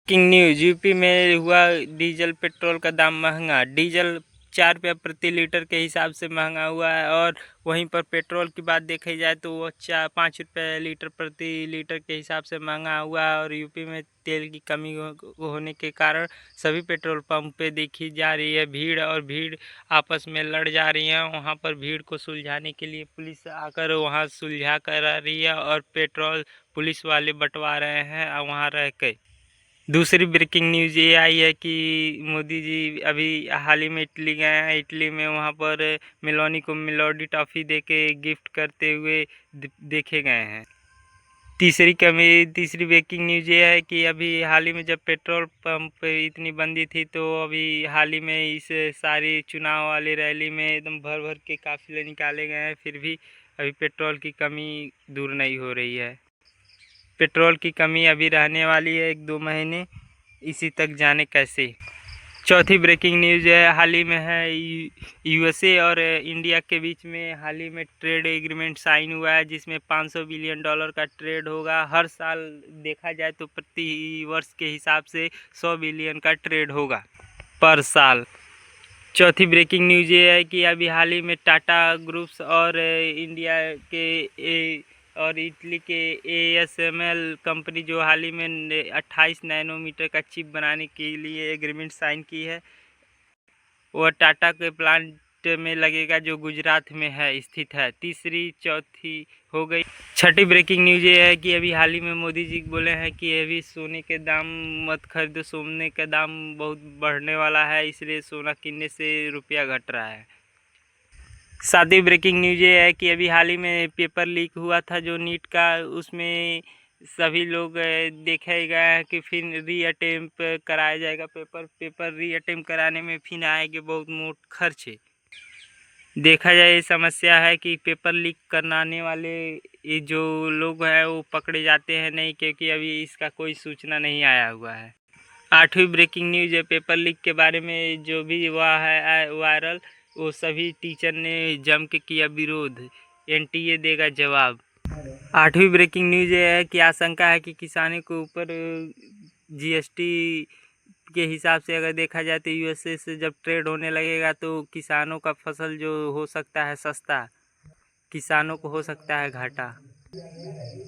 Breaking news, UP में हुआ diesel petrol का दाम महंगा। डीजल 4 रुपया प्रति लीटर के हिसाब से महंगा हुआ है और वहीं पर पेट्रोल की बात देखी जाए तो वो 5 रुपये लीटर प्रति लीटर के हिसाब से महंगा हुआ है। और यूपी में तेल की कमी होने के कारण सभी पेट्रोल पंप पे देखी जा रही है भीड़ आपस में लड़ जा रही है। वहाँ पर भीड़ को सुलझाने के लिए पुलिस आकर वहाँ सुलझा कर रही है और पेट्रोल पुलिस वाले बंटवा रहे हैं वहाँ रह के। दूसरी ब्रेकिंग न्यूज़ ये आई है कि मोदी जी अभी हाल ही में इटली गए हैं। इटली में वहाँ पर मेलोनी को मेलोडी टॉफ़ी देके गिफ्ट करते हुए देखे गए हैं। तीसरी ब्रेकिंग न्यूज़ ये है कि अभी हाल ही में जब पेट्रोल पंप इतनी बंदी थी तो अभी हाल ही में इस सारी चुनाव वाली रैली में एकदम भर भर के काफ़िले निकाले गए हैं, फिर भी अभी पेट्रोल की कमी दूर नहीं हो रही है। पेट्रोल की कमी अभी रहने वाली है 1-2 महीने, इसी तक जाने कैसे। चौथी ब्रेकिंग न्यूज़ है हाल ही में है यूएसए और इंडिया के बीच में हाल ही में ट्रेड एग्रीमेंट साइन हुआ है जिसमें $500 बिलियन का ट्रेड होगा। हर साल देखा जाए तो प्रति वर्ष के हिसाब से 100 बिलियन का ट्रेड होगा पर साल। चौथी ब्रेकिंग न्यूज़ ये है कि अभी हाल ही में टाटा ग्रुप्स और इंडिया के और इटली के ASML कंपनी जो हाल ही में 28 नैनोमीटर का चिप बनाने के लिए एग्रीमेंट साइन की है, वह टाटा के प्लांट में लगेगा जो गुजरात में है स्थित है। चौथी हो गई। छठी ब्रेकिंग न्यूज़ ये है कि अभी हाल ही में मोदी जी बोले हैं कि अभी सोने के दाम मत खरीदो, सोने का दाम बहुत बढ़ने वाला है, इसलिए सोना किनने से रुपया घट रहा है। सातवीं ब्रेकिंग न्यूज़ ये है कि अभी हाल ही में पेपर लीक हुआ था जो नीट का, उसमें सभी लोग देखे गए हैं कि फिर री अटेम्प्ट कराया जाएगा। पेपर री अटेम्प्ट कराने में फिर आएंगे बहुत मोट खर्च। देखा जाए ये समस्या है कि पेपर लीक कराने वाले ये जो लोग हैं वो पकड़े जाते हैं नहीं, क्योंकि अभी इसका कोई सूचना नहीं आया हुआ है। आठवीं ब्रेकिंग न्यूज़ है पेपर लीक के बारे में जो भी हुआ है वायरल, वो सभी टीचर ने जम के किया विरोध, NTA देगा जवाब। आठवीं ब्रेकिंग न्यूज़ ये है कि आशंका है कि किसानों के ऊपर GST के हिसाब से अगर देखा जाए तो USA से जब ट्रेड होने लगेगा तो किसानों का फसल जो हो सकता है सस्ता, किसानों को हो सकता है घाटा,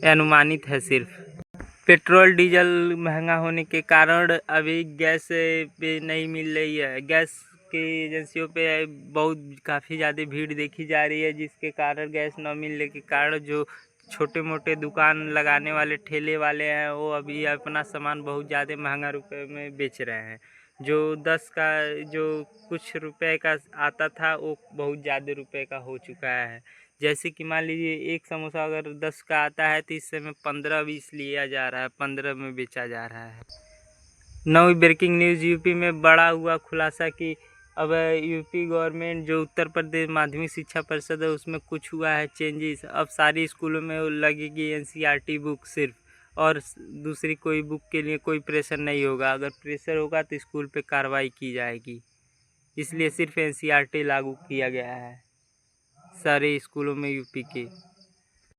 अनुमानित है सिर्फ। पेट्रोल डीजल महंगा होने के कारण अभी गैस पे नहीं मिल रही है। गैस की एजेंसियों पे बहुत काफ़ी ज़्यादा भीड़ देखी जा रही है, जिसके कारण गैस न मिलने के कारण जो छोटे मोटे दुकान लगाने वाले ठेले वाले हैं वो अभी अपना सामान बहुत ज़्यादा महंगा रुपए में बेच रहे हैं। जो 10 का जो कुछ रुपए का आता था वो बहुत ज़्यादा रुपए का हो चुका है। जैसे कि मान लीजिए एक समोसा अगर 10 का आता है तो इस समय 15-20 लिया जा रहा है, 15 में बेचा जा रहा है। नई ब्रेकिंग न्यूज़, यूपी में बड़ा हुआ खुलासा कि अब यूपी गवर्नमेंट जो उत्तर प्रदेश माध्यमिक शिक्षा परिषद है उसमें कुछ हुआ है चेंजेस। अब सारी स्कूलों में लगेगी NCERT बुक सिर्फ, और दूसरी कोई बुक के लिए कोई प्रेशर नहीं होगा। अगर प्रेशर होगा तो स्कूल पे कार्रवाई की जाएगी, इसलिए सिर्फ NCERT लागू किया गया है सारे स्कूलों में यूपी के।